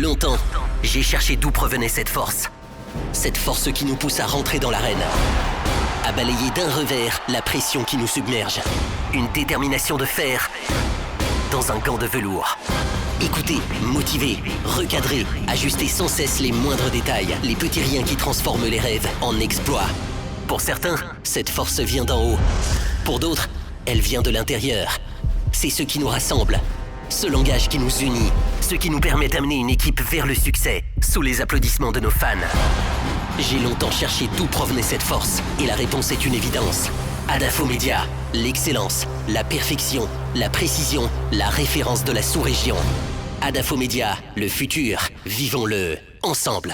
Longtemps, j'ai cherché d'où provenait cette force. Cette force qui nous pousse à rentrer dans l'arène. À balayer d'un revers la pression qui nous submerge. Une détermination de fer dans un gant de velours. Écouter, motiver, recadrer, ajuster sans cesse les moindres détails, les petits riens qui transforment les rêves en exploits. Pour certains, cette force vient d'en haut. Pour d'autres, elle vient de l'intérieur. C'est ce qui nous rassemble, ce langage qui nous unit, ce qui nous permet d'amener une équipe vers le succès, sous les applaudissements de nos fans. J'ai longtemps cherché d'où provenait cette force, et la réponse est une évidence. Adafo Media, l'excellence, la perfection, la précision, la référence de la sous-région. Adafo Media, le futur, vivons-le ensemble.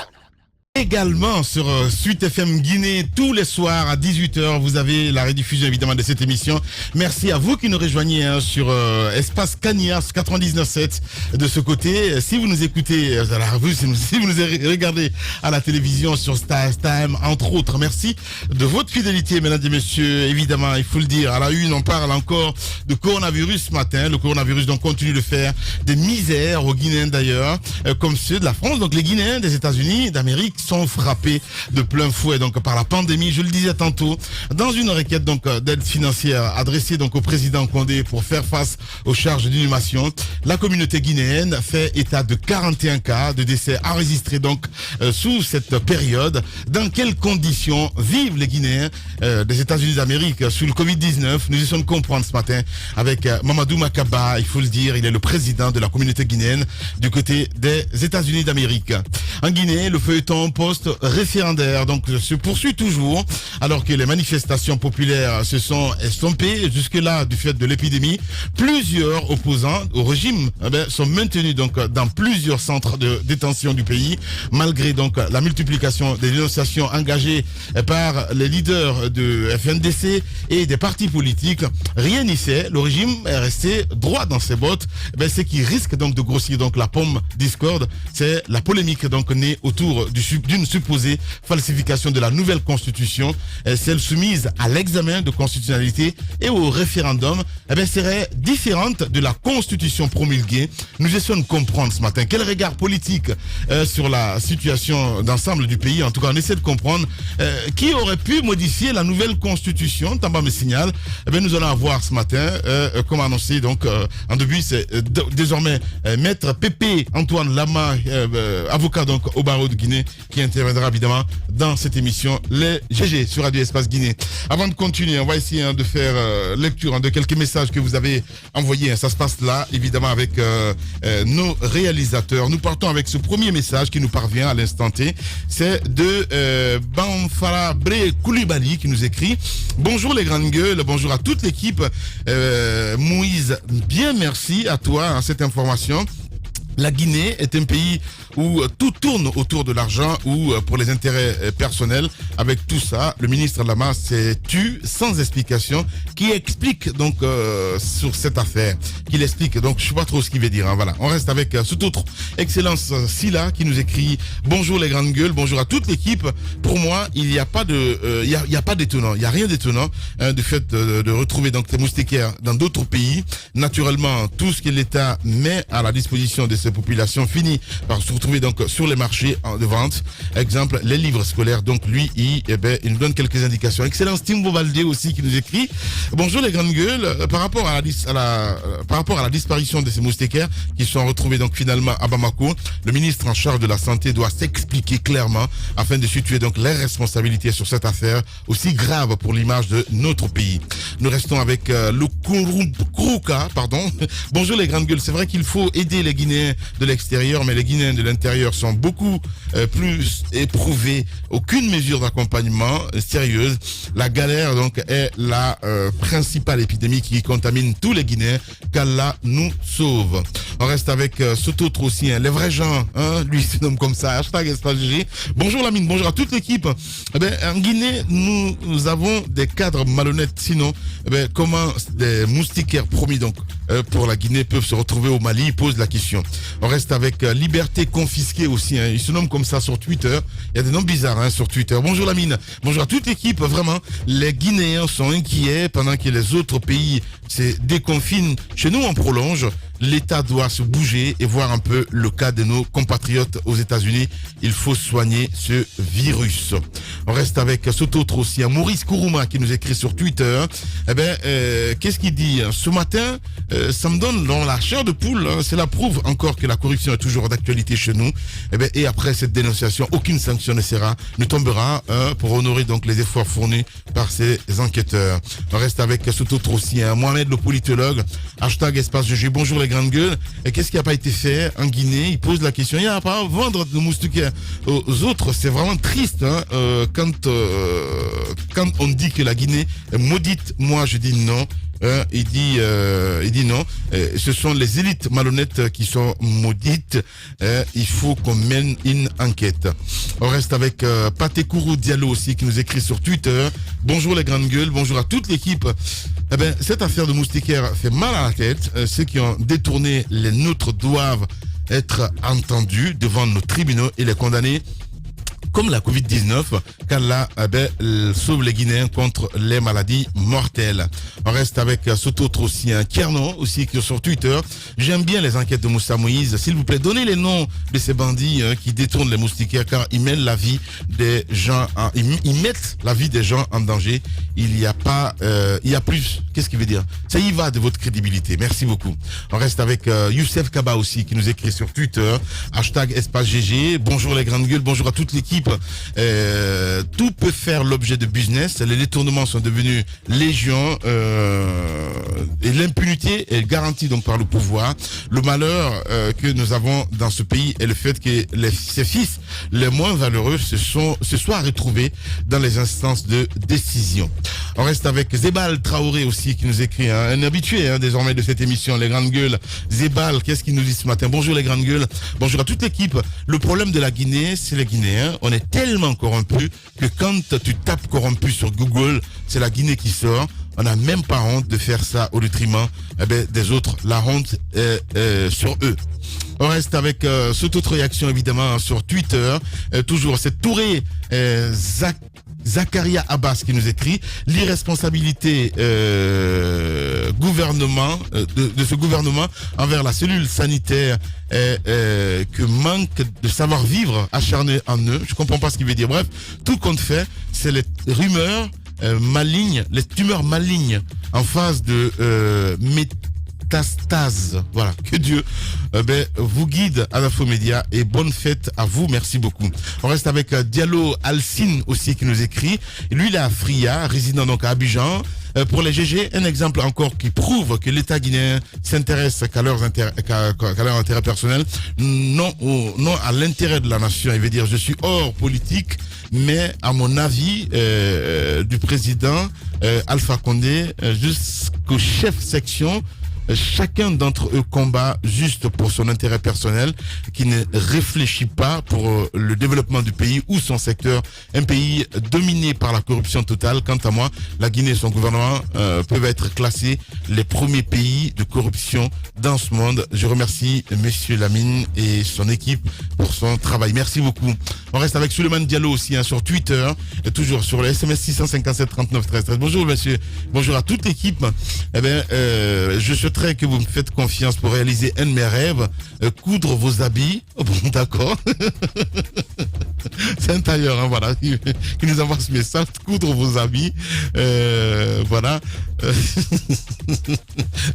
Également sur Suite FM Guinée, tous les soirs à 18h, vous avez la rediffusion évidemment de cette émission. Merci à vous qui nous rejoignez sur Espace Cagnas 99.7 de ce côté. Si vous nous écoutez à la revue, si vous nous regardez à la télévision sur Star Time, entre autres, merci de votre fidélité, mesdames et messieurs. Évidemment, il faut le dire, à la une, on parle encore de coronavirus ce matin. Le coronavirus donc continue de faire des misères aux Guinéens d'ailleurs, comme ceux de la France. Donc les Guinéens des États-Unis d'Amérique sont frappés de plein fouet donc par la pandémie. Je le disais tantôt, dans une requête donc d'aide financière adressée donc au président Condé pour faire face aux charges d'inhumation, la communauté guinéenne fait état de 41 cas de décès enregistrés donc sous cette période. Dans quelles conditions vivent les Guinéens des États-Unis d'Amérique sous le Covid-19? Nous essayons de comprendre ce matin avec Mamadou Makaba. Il faut le dire, il est le président de la communauté guinéenne du côté des États-Unis d'Amérique. En Guinée, le feuilleton post-référendaire donc se poursuit toujours alors que les manifestations populaires se sont estompées jusque-là du fait de l'épidémie. Plusieurs opposants au régime sont maintenus donc dans plusieurs centres de détention du pays malgré donc la multiplication des dénonciations engagées par les leaders de FNDC et des partis politiques. Rien n'y fait, le régime est resté droit dans ses bottes. Ce qui risque donc de grossir donc la pomme discorde, c'est la polémique donc née autour d'une supposée falsification de la nouvelle constitution, celle soumise à l'examen de constitutionnalité et au référendum, serait différente de la constitution promulguée. Nous essayons de comprendre ce matin quel regard politique sur la situation d'ensemble du pays. En tout cas, on essaie de comprendre qui aurait pu modifier la nouvelle constitution. Tamba me signale. Nous allons avoir ce matin, comme annoncé, donc en début, c'est désormais maître Pépé Antoine Lama, avocat donc au barreau de Guinée, qui interviendra évidemment dans cette émission Les GG sur Radio Espace Guinée. Avant de continuer, on va essayer de faire lecture de quelques messages que vous avez envoyés. Ça se passe là, évidemment, avec nos réalisateurs. Nous partons avec ce premier message qui nous parvient à l'instant T. C'est de Banfara Bre Koulibaly qui nous écrit: bonjour les grandes gueules, bonjour à toute l'équipe. Moïse, bien merci à toi à cette information. La Guinée est un pays où tout tourne autour de l'argent ou pour les intérêts personnels. Avec tout ça, le ministre Lama s'est tu sans explication, qui explique donc sur cette affaire, qu'il explique. Donc je sais pas trop ce qu'il veut dire. Voilà, on reste avec cette autre excellence Silla qui nous écrit: bonjour les grandes gueules, bonjour à toute l'équipe. Pour moi, il n'y a pas de, il y a pas d'étonnant, il y a rien d'étonnant du fait de retrouver donc des moustiquaires dans d'autres pays. Naturellement, tout ce que l'État met à la disposition de ces populations finit par se retrouver donc sur les marchés de vente. Exemple, les livres scolaires. Donc lui, il nous donne quelques indications. Excellence Timbo Valdé aussi qui nous écrit: bonjour les grandes gueules. Par rapport à la disparition de ces moustiquaires qui sont retrouvés donc finalement à Bamako, le ministre en charge de la santé doit s'expliquer clairement afin de situer donc les responsabilités sur cette affaire aussi grave pour l'image de notre pays. Nous restons avec le Kourouka, pardon. Bonjour les grandes gueules. C'est vrai qu'il faut aider les Guinéens de l'extérieur, mais les Guinéens de l'intérieur sont beaucoup plus éprouvés. Aucune mesure d'accompagnement sérieuse. La galère donc est la principale épidémie qui contamine tous les Guinéens. Qu'Allah nous sauve. On reste avec cet autre aussi, les vrais gens, lui se nomme comme ça, #SpaceGG. Bonjour Lamine, bonjour à toute l'équipe. En Guinée, nous avons des cadres malhonnêtes. Sinon, comment des moustiquaires promis donc pour la Guinée peuvent se retrouver au Mali? Il pose la question. On reste avec Liberté confisquée aussi. Il se nomme comme ça sur Twitter. Il y a des noms bizarres sur Twitter. Bonjour Lamine. Bonjour à toute l'équipe. Vraiment, les Guinéens sont inquiets pendant que les autres pays se déconfinent. Chez nous, on prolonge. l'État doit se bouger et voir un peu le cas de nos compatriotes aux États-Unis. Il faut soigner ce virus. On reste avec cet autre aussi, Maurice Kourouma qui nous écrit sur Twitter. Qu'est-ce qu'il dit? Ce matin, ça me donne dans la chair de poule. Cela prouve encore que la corruption est toujours d'actualité chez nous. Et après cette dénonciation, aucune sanction ne tombera pour honorer donc les efforts fournis par ces enquêteurs. On reste avec cet autre aussi, Mohamed le politologue, #espace GG. Bonjour les grandes gueules. Et qu'est-ce qui n'a pas été fait en Guinée? Il pose la question. Il n'y a pas à vendre de moustiquaires aux autres. C'est vraiment triste quand on dit que la Guinée est maudite. Moi je dis non. Il dit non. Ce sont les élites malhonnêtes qui sont maudites. Il faut qu'on mène une enquête. On reste avec Patekourou Diallo aussi qui nous écrit sur Twitter. Bonjour les grandes gueules, bonjour à toute l'équipe. Cette affaire de moustiquaires fait mal à la tête. Ceux qui ont détourné les nôtres doivent être entendus devant nos tribunaux et les condamnés. Comme la Covid-19, qu'Allah sauve les Guinéens contre les maladies mortelles. On reste avec cet autre aussi, Kiernon aussi qui est sur Twitter. J'aime bien les enquêtes de Moussa Moïse. S'il vous plaît, donnez les noms de ces bandits qui détournent les moustiquaires car ils mettent la vie des gens ils mettent la vie des gens en danger. Il y a plus. Qu'est-ce qu'il veut dire? Ça y va de votre crédibilité. Merci beaucoup. On reste avec Youssef Kaba aussi qui nous écrit sur Twitter. #espace GG. Bonjour les grandes gueules. Bonjour à toute l'équipe. Tout peut faire l'objet de business. Les détournements sont devenus légion et l'impunité est garantie donc par le pouvoir. Le malheur que nous avons dans ce pays est le fait que ces fils les moins valeureux se soient retrouvés dans les instances de décision. On reste avec Zébal Traoré aussi qui nous écrit, un habitué désormais de cette émission, les grandes gueules. Zébal, qu'est-ce qu'il nous dit ce matin? Bonjour les grandes gueules, bonjour à toute l'équipe. Le problème de la Guinée, c'est les Guinéens. On est tellement corrompus que quand tu tapes corrompu sur Google, c'est la Guinée qui sort. On n'a même pas honte de faire ça au détriment des autres. La honte est sur eux. On reste avec cette autre réaction évidemment sur Twitter. Toujours c'est Touré Zakaria Abbas qui nous écrit l'irresponsabilité gouvernement de ce gouvernement envers la cellule sanitaire que manque de savoir-vivre acharné en eux. Je comprends pas ce qu'il veut dire. Bref, tout compte fait, c'est les rumeurs malignes, les tumeurs malignes en phase de métastase. Voilà, que Dieu vous guide à l'Infomédia et bonne fête à vous, merci beaucoup. On reste avec Diallo Alcine aussi qui nous écrit. Lui il est à Fria, résident donc à Abidjan. Pour les GG, un exemple encore qui prouve que l'État guinéen s'intéresse qu'à leur intérêt personnel, non à l'intérêt de la nation. Il veut dire je suis hors politique, mais à mon avis du président Alpha Condé jusqu'au chef section, chacun d'entre eux combat juste pour son intérêt personnel, qui ne réfléchit pas pour le développement du pays ou son secteur. Un pays dominé par la corruption totale. Quant à moi, la Guinée et son gouvernement peuvent être classés les premiers pays de corruption dans ce monde. Je remercie Monsieur Lamine et son équipe pour son travail. Merci beaucoup. On reste avec Suleiman Diallo aussi sur Twitter, et toujours sur le SMS 657 39 13 13. Bonjour monsieur, bonjour à toute l'équipe. Je souhaiterais que vous me faites confiance pour réaliser un de mes rêves, coudre vos habits. Oh bon, d'accord. C'est un tailleur, voilà, qui nous envoie ce message, coudre vos habits. Voilà.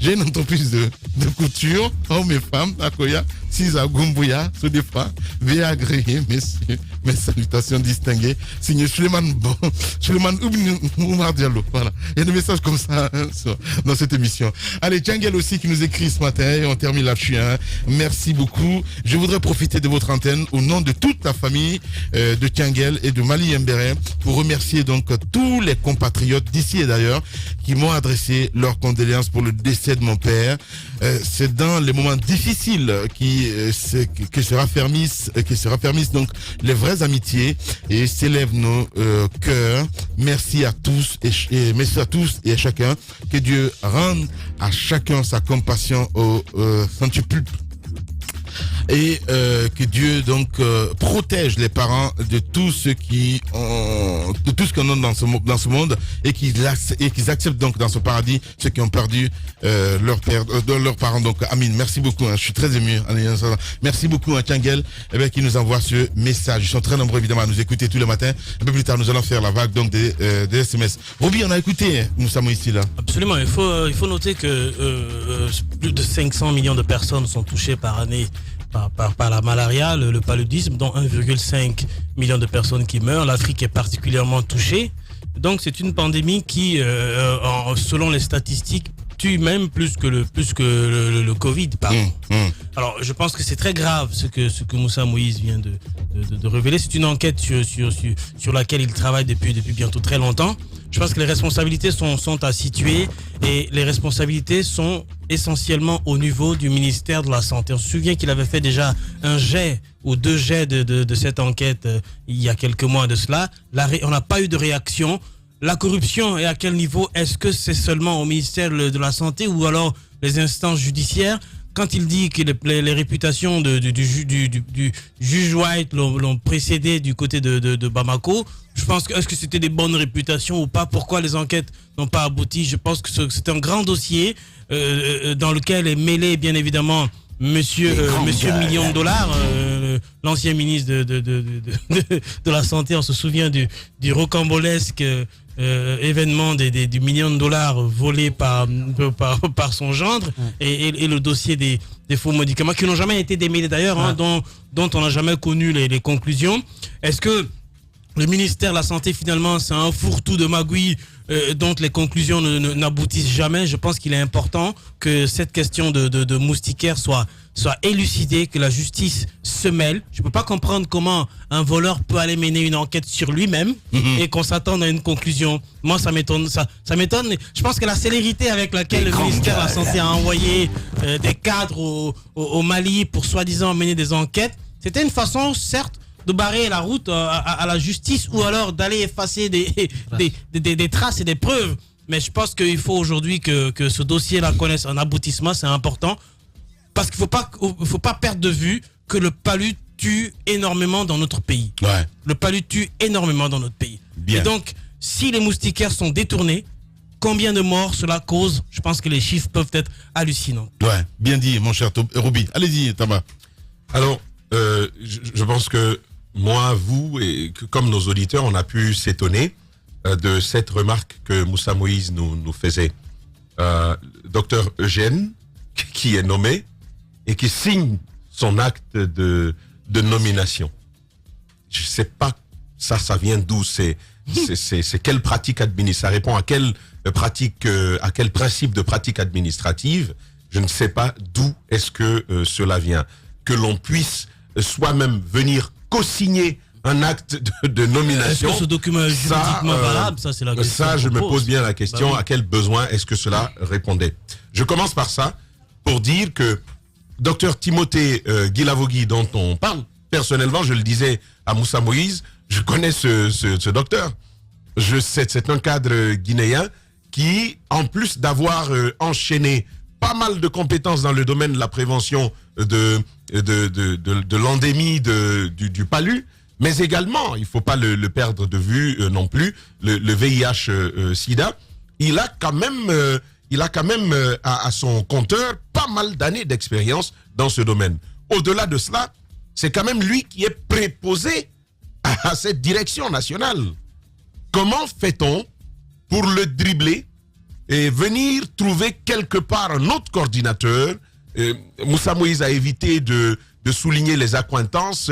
J'ai une entreprise de couture, hommes et femmes, à Koya, 6 à Gumbuya, Soudefa, veuillez agréer, messieurs, mes salutations distinguées. Signé Suleiman Oumar Diallo. Voilà. Il y a des messages comme ça dans cette émission. Allez, Djangel aussi qui nous écrit ce matin, et on termine là-dessus. Merci beaucoup. Je voudrais profiter de votre antenne au nom de toute la famille de Djangel et de Mali Mbere pour remercier donc tous les compatriotes d'ici et d'ailleurs qui m'ont adressé leurs condoléances pour le décès de mon père. C'est dans les moments difficiles que se raffermissent donc les vraies amitiés et s'élèvent nos cœurs. Merci à tous et merci à tous et à chacun. Que Dieu rende à chacun sa compassion au centuple. Et que Dieu donc protège les parents de tous ceux qui ont de tout ce qu'on a dans ce monde et qu'ils acceptent donc dans ce paradis ceux qui ont perdu leur père, leurs parents. Donc Amine, merci beaucoup, je suis très ému. Merci beaucoup à Tiangel qui nous envoie ce message. Ils sont très nombreux évidemment à nous écouter tous les matins. Un peu plus tard, nous allons faire la vague donc des SMS. Roby, on a écouté Moussa Moïse là. Absolument, il faut noter que plus de 500 millions de personnes sont touchées par année par la malaria, le paludisme, dont 1,5 million de personnes qui meurent. L'Afrique est particulièrement touchée. Donc c'est une pandémie qui, selon les statistiques, tue même plus que le Covid. Alors je pense que c'est très grave ce que Moussa Moïse vient de révéler. C'est une enquête sur laquelle il travaille depuis bientôt très longtemps. Je pense que les responsabilités sont à situer et les responsabilités sont essentiellement au niveau du ministère de la Santé. On se souvient qu'il avait fait déjà un jet ou 2 jets de cette enquête il y a quelques mois de cela. On n'a pas eu de réaction. La corruption est à quel niveau? Est-ce que c'est seulement au ministère de la Santé ou alors les instances judiciaires? Quand il dit que les réputations du juge White l'ont précédé du côté de Bamako, je pense que est-ce que c'était des bonnes réputations ou pas? Pourquoi les enquêtes n'ont pas abouti? Je pense que c'est un grand dossier dans lequel est mêlé bien évidemment Monsieur Million de Dollars, l'ancien ministre de la Santé. On se souvient du rocambolesque événement du million de dollars volé par son gendre et le dossier des faux médicaments qui n'ont jamais été démêlés d'ailleurs, dont on n'a jamais connu les conclusions. Est-ce que le ministère de la Santé finalement c'est un fourre-tout de magouilles dont les conclusions n'aboutissent jamais? Je pense qu'il est important que cette question de moustiquaire soit élucidée, que la justice se mêle. Je peux pas comprendre comment un voleur peut aller mener une enquête sur lui-même et qu'on s'attende à une conclusion. Moi, ça m'étonne. Ça m'étonne. Je pense que la célérité avec laquelle le ministère de la Santé a envoyé des cadres au Mali pour soi-disant mener des enquêtes, c'était une façon, certes, de barrer la route à la justice ou alors d'aller effacer des traces et des preuves. Mais je pense qu'il faut aujourd'hui que ce dossier-là connaisse un aboutissement, c'est important. Parce qu'il faut pas perdre de vue que le palu tue énormément dans notre pays. Ouais. Le palu tue énormément dans notre pays. Bien. Et donc, si les moustiquaires sont détournés, combien de morts cela cause? Je pense que les chiffres peuvent être hallucinants. Ouais, bien dit, mon cher Roby. Allez-y, Tama. Alors, je pense que moi, vous, et comme nos auditeurs, on a pu s'étonner de cette remarque que Moussa Moïse nous faisait. Docteur Eugène, qui est nommé et qui signe son acte de nomination. Je ne sais pas, ça vient d'où, c'est quelle pratique administrative, ça répond à quelle pratique, à quel principe de pratique administrative. Je ne sais pas d'où est-ce que cela vient. Que l'on puisse soi-même venir co-signer un acte de nomination. Est-ce que ce document est juridiquement valable? Ça, c'est la question. Ça, je me pose bien la question, à quel besoin est-ce que cela répondait? Je commence par ça, pour dire que Dr Timothée Guilavogui, dont on parle, personnellement, je le disais à Moussa Moïse, je connais ce docteur. C'est un cadre guinéen qui, en plus d'avoir enchaîné pas mal de compétences dans le domaine de la prévention de l'endémie du palu, mais également, il ne faut pas le perdre de vue non plus, le VIH-Sida, il a quand même à son compteur pas mal d'années d'expérience dans ce domaine. Au-delà de cela, c'est quand même lui qui est préposé à cette direction nationale. Comment fait-on pour le dribbler et venir trouver quelque part un autre coordinateur? Moussa Moïse a évité de souligner les accointances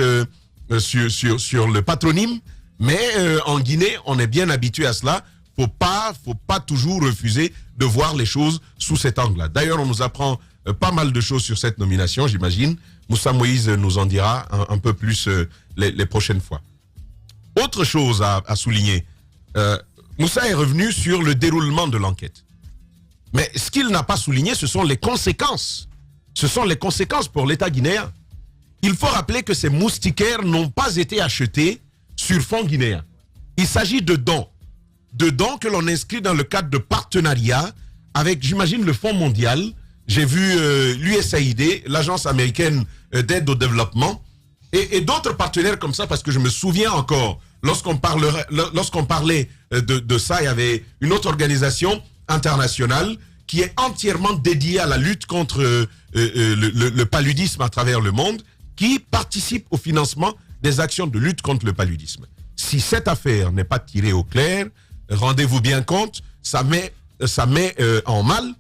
sur le patronyme, mais en Guinée, on est bien habitué à cela. Faut pas toujours refuser de voir les choses sous cet angle-là. D'ailleurs, on nous apprend pas mal de choses sur cette nomination, j'imagine. Moussa Moïse nous en dira un peu plus les prochaines fois. Autre chose à souligner, Moussa est revenu sur le déroulement de l'enquête. Mais ce qu'il n'a pas souligné, ce sont les conséquences. Ce sont les conséquences pour l'État guinéen. Il faut rappeler que ces moustiquaires n'ont pas été achetés sur fonds guinéens. Il s'agit de dons. De dons que l'on inscrit dans le cadre de partenariats avec, j'imagine, le Fonds mondial. J'ai vu l'USAID, l'Agence américaine d'aide au développement, et d'autres partenaires comme ça, parce que je me souviens encore lorsqu'on parlait de ça, il y avait une autre organisation internationale qui est entièrement dédiée à la lutte contre le paludisme à travers le monde, qui participe au financement des actions de lutte contre le paludisme. Si cette affaire n'est pas tirée au clair, rendez-vous bien compte, ça met en mal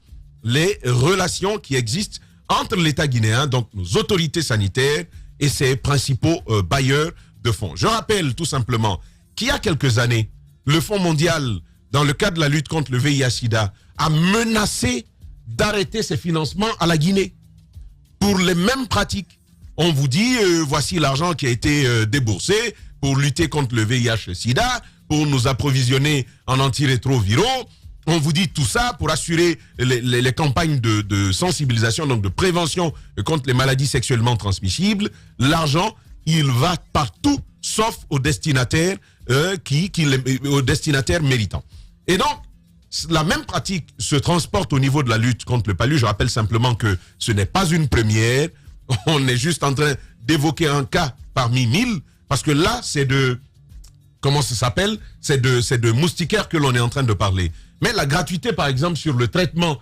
les relations qui existent entre l'État guinéen, donc nos autorités sanitaires et ses principaux bailleurs de fonds. Je rappelle tout simplement qu'il y a quelques années, le Fonds mondial, dans le cadre de la lutte contre le VIH-Sida, a menacé d'arrêter ses financements à la Guinée pour les mêmes pratiques. On vous dit, voici l'argent qui a été déboursé pour lutter contre le VIH-Sida, pour nous approvisionner en antirétroviraux. On vous dit tout ça pour assurer les campagnes de sensibilisation, donc de prévention contre les maladies sexuellement transmissibles. L'argent, il va partout, sauf aux destinataires, aux destinataires méritants. Et donc, la même pratique se transporte au niveau de la lutte contre le palud. Je rappelle simplement que ce n'est pas une première. On est juste en train d'évoquer un cas parmi 1000, parce que là, c'est de... Comment ça s'appelle ? C'est de moustiquaires que l'on est en train de parler. Mais la gratuité, par exemple, sur le traitement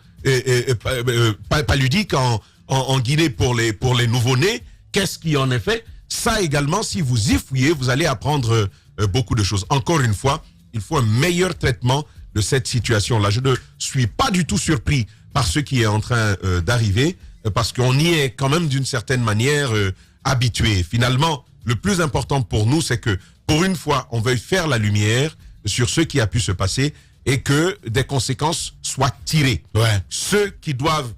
paludique en Guinée pour les nouveau-nés, qu'est-ce qui en est fait ? Ça également, si vous y fouillez, vous allez apprendre beaucoup de choses. Encore une fois, il faut un meilleur traitement de cette situation-là. Je ne suis pas du tout surpris par ce qui est en train d'arriver, parce qu'on y est quand même d'une certaine manière habitué. Finalement, le plus important pour nous, c'est que pour une fois, on veuille faire la lumière sur ce qui a pu se passer et que des conséquences soient tirées. Ouais. Ceux qui doivent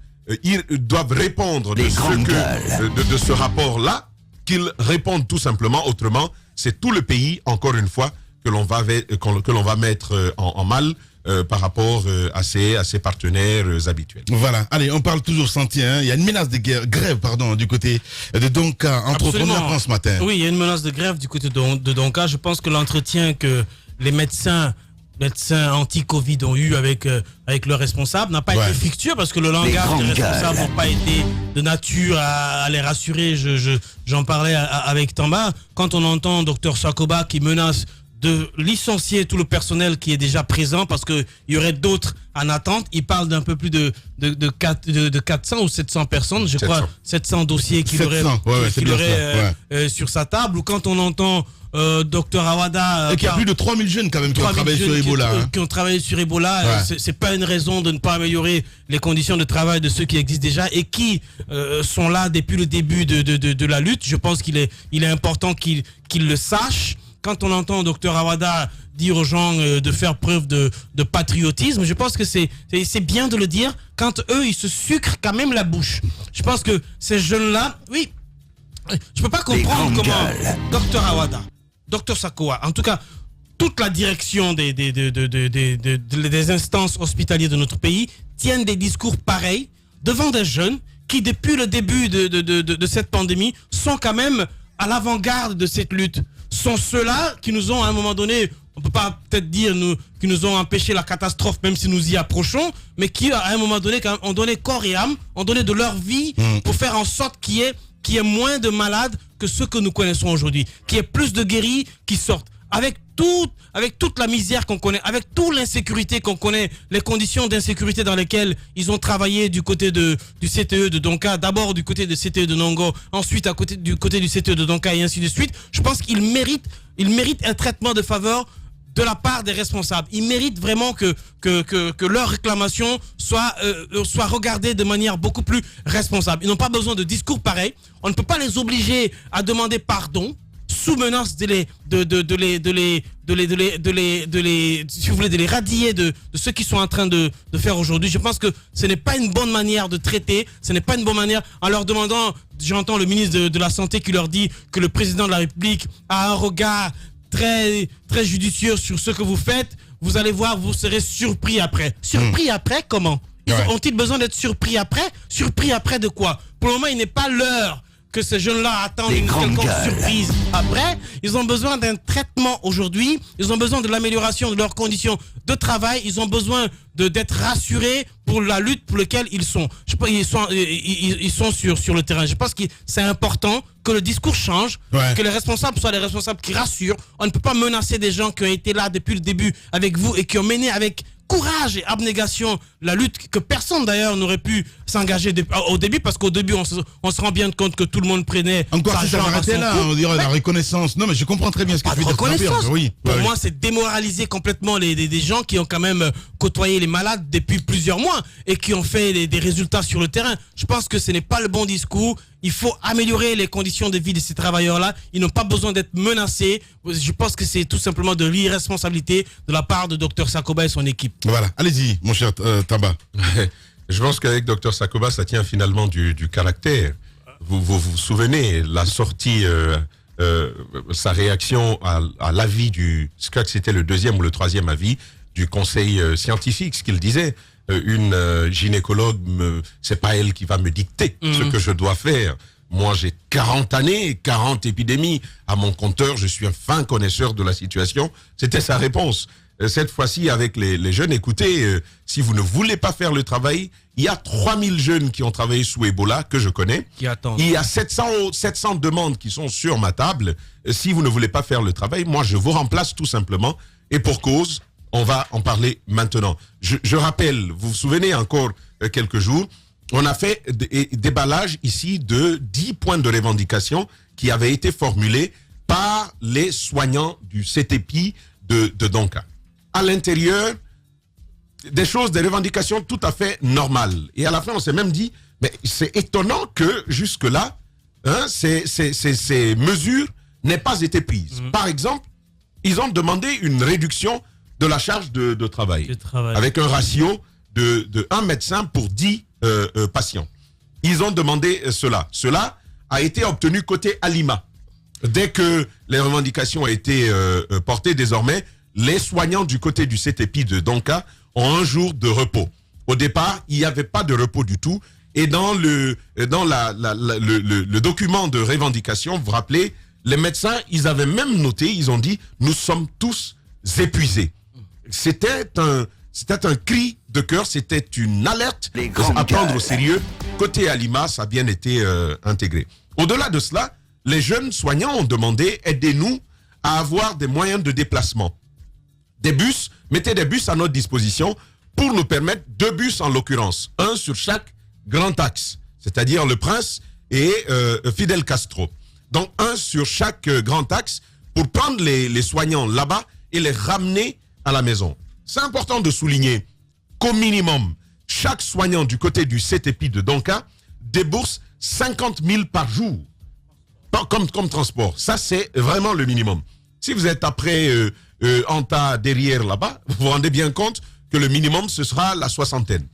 répondre de ce rapport-là, qu'ils répondent tout simplement. Autrement, c'est tout le pays, encore une fois, que l'on va mettre en mal par rapport à ses partenaires habituels. Voilà. Allez, on parle toujours santé. Hein. Il y a une menace de grève, du côté de Donka. Entre autres, on apprend ce matin. Oui, il y a une menace de grève du côté de Donka. Je pense que l'entretien que les médecins anti-Covid ont eu avec leurs responsables n'a pas été fructueux, parce que le langage des responsables n'a pas été de nature à les rassurer. J'en parlais avec Tamba. Quand on entend Dr Sakoba qui menace de licencier tout le personnel qui est déjà présent parce qu'il y aurait d'autres en attente, il parle d'un peu plus de 400 ou 700 personnes, je crois, 700 dossiers qu'il aurait sur sa table. Ou quand on entend Dr Awada... Et qu'il y a plus de 3000 jeunes quand même qui ont travaillé sur Ebola. Qui ont travaillé sur Ebola. C'est pas une raison de ne pas améliorer les conditions de travail de ceux qui existent déjà et qui sont là depuis le début de la lutte. Je pense qu'il est important qu'ils le sachent. Quand on entend Dr Awada dire aux gens de faire preuve de patriotisme, je pense que c'est bien de le dire quand eux, ils se sucrent quand même la bouche. Je pense que ces jeunes-là, oui, je peux pas comprendre comment Dr Awada, Dr Sakoa, en tout cas, toute la direction des instances hospitalières de notre pays tiennent des discours pareils devant des jeunes qui, depuis le début de cette pandémie, sont quand même à l'avant-garde de cette lutte. Sont ceux-là qui nous ont, à un moment donné, on peut pas peut-être dire qui nous ont empêché la catastrophe, même si nous y approchons, mais qui, à un moment donné, quand même, ont donné corps et âme, ont donné de leur vie pour faire en sorte qu'il y ait moins de malades que ceux que nous connaissons aujourd'hui, qu'il y ait plus de guéris qui sortent. Avec toute la misère qu'on connaît, avec toute l'insécurité qu'on connaît, les conditions d'insécurité dans lesquelles ils ont travaillé du côté du CTE de Donka, d'abord du côté du CTE de Nongo, ensuite du côté du CTE de Donka et ainsi de suite, je pense qu'ils méritent un traitement de faveur de la part des responsables. Ils méritent vraiment que leurs réclamations soient regardées de manière beaucoup plus responsable. Ils n'ont pas besoin de discours pareils. On ne peut pas les obliger à demander pardon sous menace de les radier de ce qu'ils sont en train de faire aujourd'hui. Je pense que ce n'est pas une bonne manière de traiter, ce n'est pas une bonne manière en leur demandant, j'entends le ministre de la Santé qui leur dit que le président de la République a un regard très, très judicieux sur ce que vous faites. Vous allez voir, vous serez surpris après. Surpris après, comment ? Ont-ils besoin d'être surpris après ? Surpris après de quoi ? Pour le moment, il n'est pas l'heure que ces jeunes-là attendent Les une grandes quelconque gueules. surprise après. Ils ont besoin d'un traitement aujourd'hui. Ils ont besoin de l'amélioration de leurs conditions de travail. Ils ont besoin d'être rassurés pour la lutte pour laquelle ils sont. Ils sont sur le terrain. Je pense que c'est important que le discours change, Ouais. que les responsables soient des responsables qui rassurent. On ne peut pas menacer des gens qui ont été là depuis le début avec vous et qui ont mené avec courage et abnégation la lutte que personne d'ailleurs n'aurait pu s'engager au début, parce qu'au début on se rend bien compte que tout le monde prenait Encore si ça l'argent à s'arrêtait son là, compte. on dirait la Ouais. reconnaissance. Non, mais je comprends très bien ce que Pas tu de veux dire. reconnaissance. Oui. Pour Ouais, moi, c'est démoraliser complètement des gens qui ont quand même côtoyé les malades depuis plusieurs mois et qui ont fait des résultats sur le terrain. Je pense que ce n'est pas le bon discours. Il faut améliorer les conditions de vie de ces travailleurs-là. Ils n'ont pas besoin d'être menacés. Je pense que c'est tout simplement de l'irresponsabilité de la part de Dr Sakoba et son équipe. Voilà, allez-y, mon cher Taba. Je pense qu'avec Dr Sakoba, ça tient finalement du caractère. Vous souvenez, la sortie, sa réaction à l'avis je crois que c'était le 2e ou le 3e avis du conseil scientifique, ce qu'il disait. Une gynécologue, c'est pas elle qui va me dicter ce que je dois faire. Moi, j'ai 40 années, 40 épidémies à mon compteur. Je suis un fin connaisseur de la situation. C'était sa réponse. Cette fois-ci, avec les jeunes, écoutez, si vous ne voulez pas faire le travail, il y a 3000 jeunes qui ont travaillé sous Ebola, que je connais. Qui attendent. Il y a 700 demandes qui sont sur ma table. Si vous ne voulez pas faire le travail, moi, je vous remplace tout simplement. Et pour cause, on va en parler maintenant. Je rappelle, vous vous souvenez encore quelques jours, on a fait déballage ici de 10 points de revendication qui avaient été formulés par les soignants du CTPI de Donka. À l'intérieur, des revendications tout à fait normales. Et à la fin, on s'est même dit, mais c'est étonnant que jusque-là, ces mesures n'aient pas été prises. Par exemple, ils ont demandé une réduction de la charge de travail, avec un ratio de 1 médecin pour 10 patients. Ils ont demandé cela. Cela a été obtenu côté Alima. Dès que les revendications ont été portées, désormais, les soignants du côté du CTPI de Donka ont un jour de repos. Au départ, il n'y avait pas de repos du tout. Et dans le document de revendication, vous vous rappelez, les médecins, ils avaient même noté, ils ont dit, nous sommes tous épuisés. C'était un cri de cœur, c'était une alerte à prendre au sérieux. Côté Alima, ça a bien été intégré. Au-delà de cela, les jeunes soignants ont demandé, aidez-nous à avoir des moyens de déplacement. Des bus, mettez des bus à notre disposition pour nous permettre, 2 bus en l'occurrence, un sur chaque grand axe, c'est-à-dire le Prince et Fidel Castro. Donc un sur chaque grand axe pour prendre les soignants là-bas et les ramener à la maison. C'est important de souligner qu'au minimum, chaque soignant du côté du CTPI de Donka débourse 50 000 par jour comme transport. Ça, c'est vraiment le minimum. Si vous êtes après Anta derrière là-bas, vous vous rendez bien compte que le minimum, ce sera la soixantaine.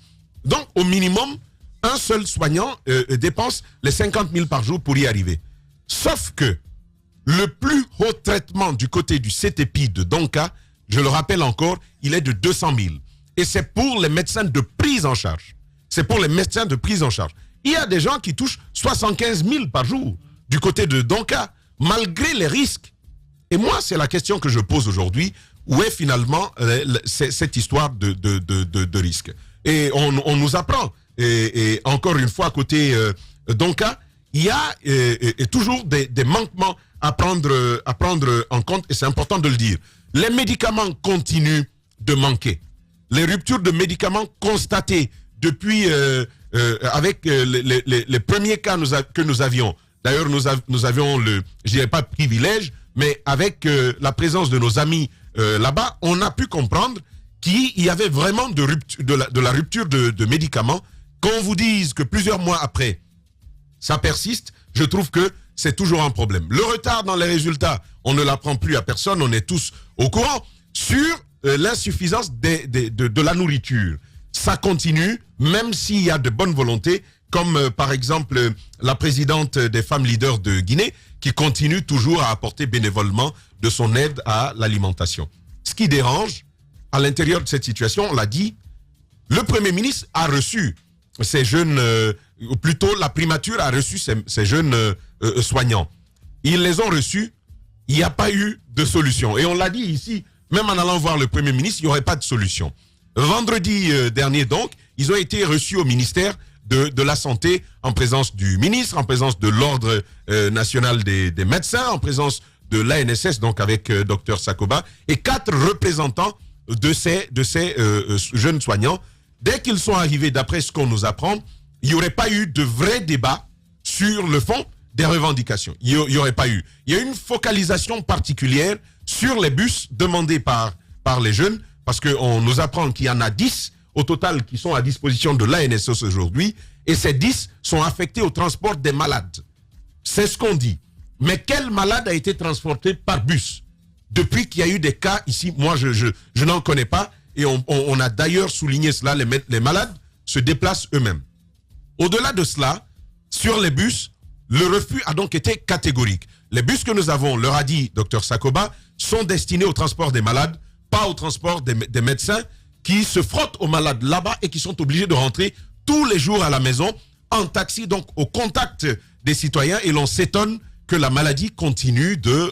Donc, au minimum, un seul soignant dépense les 50 000 par jour pour y arriver. Sauf que le plus haut traitement du côté du CTPI de Donka, je le rappelle encore, il est de 200 000. Et c'est pour les médecins de prise en charge. C'est pour les médecins de prise en charge. Il y a des gens qui touchent 75 000 par jour du côté de Donka, malgré les risques. Et moi, c'est la question que je pose aujourd'hui. Où est finalement cette histoire de risque? Et on nous apprend. Et encore une fois, côté Donka, il y a toujours des manquements à prendre en compte. Et c'est important de le dire. Les médicaments continuent de manquer. Les ruptures de médicaments constatées depuis avec les premiers cas que nous avions. D'ailleurs, nous avions je dirais pas privilège, mais avec la présence de nos amis là-bas, on a pu comprendre qu'il y avait vraiment de la rupture de médicaments. Qu'on vous dise que plusieurs mois après, ça persiste, je trouve que c'est toujours un problème. Le retard dans les résultats, on ne l'apprend plus à personne, on est tous au courant. Sur l'insuffisance de la nourriture, ça continue, même s'il y a de bonnes volontés, comme par exemple la présidente des femmes leaders de Guinée, qui continue toujours à apporter bénévolement de son aide à l'alimentation. Ce qui dérange, à l'intérieur de cette situation, on l'a dit, le Premier ministre a reçu ces jeunes, ou plutôt la primature a reçu ces jeunes soignants. Ils les ont reçus, il n'y a pas eu de solution. Et on l'a dit ici, même en allant voir le Premier ministre, il n'y aurait pas de solution. Vendredi dernier donc, ils ont été reçus au ministère de la Santé en présence du ministre, en présence de l'Ordre national des médecins, en présence de l'ANSS, donc avec Dr Sakoba, et 4 représentants de ces jeunes soignants. Dès qu'ils sont arrivés, d'après ce qu'on nous apprend, il n'y aurait pas eu de vrai débat sur le fond des revendications. Il n'y aurait pas eu. Il y a une focalisation particulière sur les bus demandés par les jeunes, parce qu'on nous apprend qu'il y en a 10 au total qui sont à disposition de l'ANSS aujourd'hui, et ces 10 sont affectés au transport des malades. C'est ce qu'on dit. Mais quel malade a été transporté par bus? Depuis qu'il y a eu des cas ici, moi je n'en connais pas, et on a d'ailleurs souligné cela, les malades se déplacent eux-mêmes. Au-delà de cela, sur les bus, le refus a donc été catégorique. Les bus que nous avons, leur a dit Dr Sakoba, sont destinés au transport des malades, pas au transport des médecins qui se frottent aux malades là-bas et qui sont obligés de rentrer tous les jours à la maison en taxi, donc au contact des citoyens, et l'on s'étonne que la maladie continue de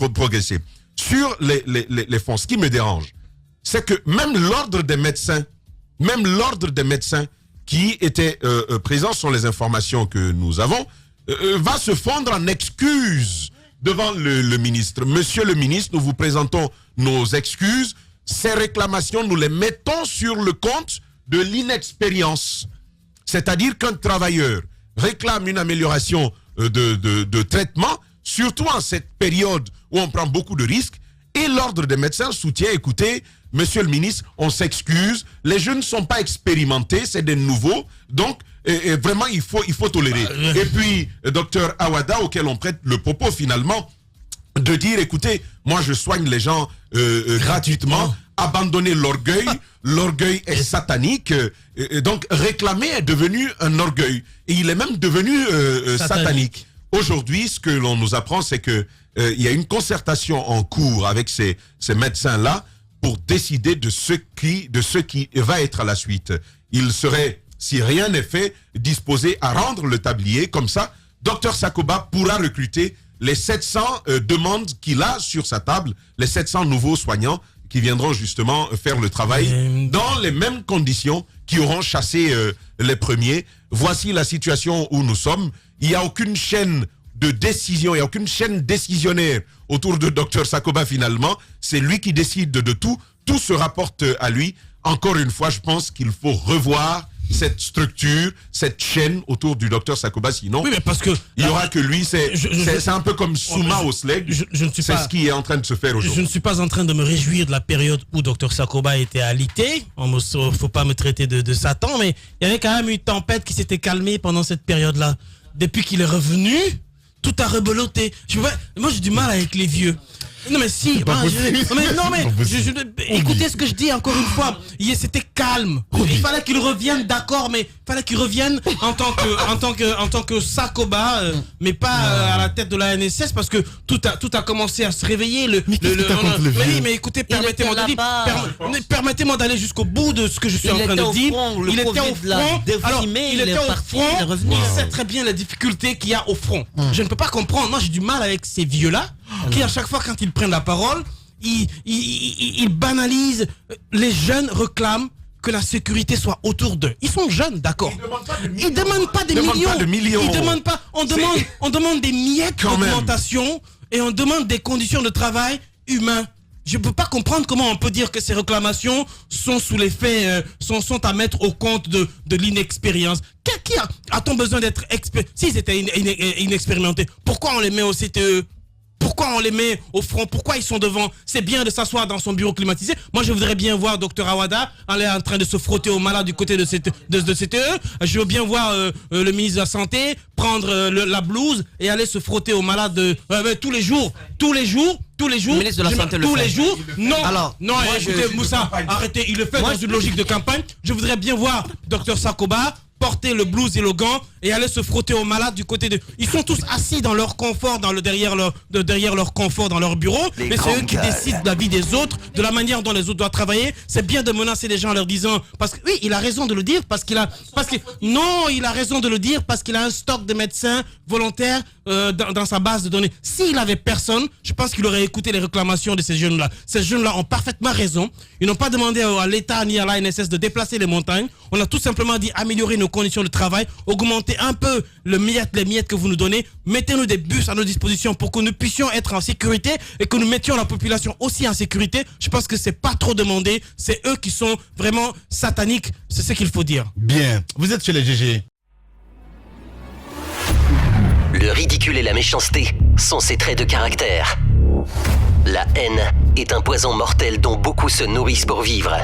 progresser. Sur les fonds, ce qui me dérange, c'est que même l'ordre des médecins qui étaient présents sur les informations que nous avons, va se fondre en excuses devant le ministre. Monsieur le ministre, nous vous présentons nos excuses. Ces réclamations, nous les mettons sur le compte de l'inexpérience. C'est-à-dire qu'un travailleur réclame une amélioration de traitement, surtout en cette période où on prend beaucoup de risques, et l'ordre des médecins soutient, écoutez, monsieur le ministre, on s'excuse, les jeunes ne sont pas expérimentés, c'est des nouveaux, donc et vraiment il faut tolérer. Et puis, docteur Awada, auquel on prête le propos finalement, de dire, écoutez, moi je soigne les gens gratuitement, abandonner l'orgueil, l'orgueil est satanique, donc réclamer est devenu un orgueil, et il est même devenu satanique. Aujourd'hui, ce que l'on nous apprend, c'est que il y a une concertation en cours avec ces médecins-là pour décider de ce qui va être à la suite. Il serait, si rien n'est fait, disposé à rendre le tablier. Comme ça, Dr Sakoba pourra recruter les 700 demandes qu'il a sur sa table, les 700 nouveaux soignants qui viendront justement faire le travail dans les mêmes conditions qui auront chassé les premiers. Voici la situation où nous sommes. Il n'y a aucune chaîne de décision, il n'y a aucune chaîne décisionnaire autour de Dr Sakoba finalement. C'est lui qui décide de tout. Tout se rapporte à lui. Encore une fois, je pense qu'il faut revoir cette structure, cette chaîne autour du docteur Sakoba, sinon oui, mais parce que il n'y aura que lui. C'est un peu comme Souma au SLEG. C'est ce qui est en train de se faire aujourd'hui. Je ne suis pas en train de me réjouir de la période où docteur Sakoba était alité. Il ne faut pas me traiter de Satan, mais il y avait quand même une tempête qui s'était calmée pendant cette période-là. Depuis qu'il est revenu, tout a rebeloté. Moi, j'ai du mal avec les vieux. Non mais si, écoutez ce que je dis encore une fois. C'était calme. Il fallait qu'il revienne, d'accord, mais il fallait qu'il revienne en tant que Sakoba, mais pas à la tête de la NSS, parce que tout a commencé à se réveiller. Mais écoutez, permettez-moi d'aller jusqu'au bout de ce que je suis en train de dire. Il était au front. Il était au front. Il sait très bien les difficultés qu'il y a au front. Je ne peux pas comprendre. Moi, j'ai du mal avec ces vieux-là qui, à chaque fois quand ils prennent la parole, ils banalisent. Les jeunes réclament que la sécurité soit autour d'eux. Ils sont jeunes, d'accord. Ils ne demandent pas des millions. Ils demandent pas. On demande des miettes d'augmentation et on demande des conditions de travail humains. Je ne peux pas comprendre comment on peut dire que ces réclamations sont sous l'effet, sont à mettre au compte de l'inexpérience. Qui a-t-on besoin d'être expert? S'ils étaient inexpérimentés, pourquoi on les met au CTE? Pourquoi on les met au front? Pourquoi ils sont devant? C'est bien de s'asseoir dans son bureau climatisé. Moi, je voudrais bien voir Dr Awada aller en train de se frotter aux malades du côté de CTE. Je veux bien voir le ministre de la Santé prendre la blouse et aller se frotter aux malades tous les jours. Le ministre de la Santé tous les jours. Non, alors, non, écoutez, Moussa, arrêtez. Il le fait dans une logique de campagne. Je voudrais bien voir Dr Sakoba porter le blouse et le gant et aller se frotter aux malades du côté de... Ils sont tous assis dans leur confort, derrière leur confort, dans leur bureau, mais c'est eux qui décident de la vie des autres, de la manière dont les autres doivent travailler. C'est bien de menacer les gens en leur disant... Parce que, oui, il a raison de le dire, non, il a raison de le dire parce qu'il a un stock de médecins volontaires dans sa base de données. S'il avait personne, je pense qu'il aurait écouté les réclamations de ces jeunes-là. Ces jeunes-là ont parfaitement raison. Ils n'ont pas demandé à l'État ni à l'ANSS de déplacer les montagnes. On a tout simplement dit améliorer nos conditions de travail, augmenter un peu les miettes que vous nous donnez. Mettez-nous des bus à nos dispositions pour que nous puissions être en sécurité et que nous mettions la population aussi en sécurité. Je pense que c'est pas trop demandé. C'est eux qui sont vraiment sataniques. C'est ce qu'il faut dire. Bien. Vous êtes chez les GG. Le ridicule et la méchanceté sont ses traits de caractère. La haine est un poison mortel dont beaucoup se nourrissent pour vivre.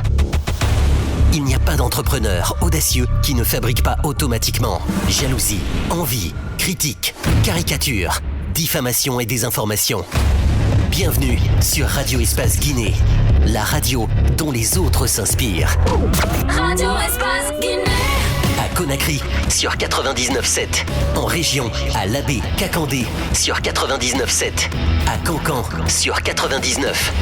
Il n'y a pas d'entrepreneur audacieux qui ne fabrique pas automatiquement jalousie, envie, critique, caricature, diffamation et désinformation. Bienvenue sur Radio Espace Guinée, la radio dont les autres s'inspirent. Radio Espace Guinée. À Conakry sur 99.7, en région à Labé, Kakandé sur 99.7, à Cancan sur 99.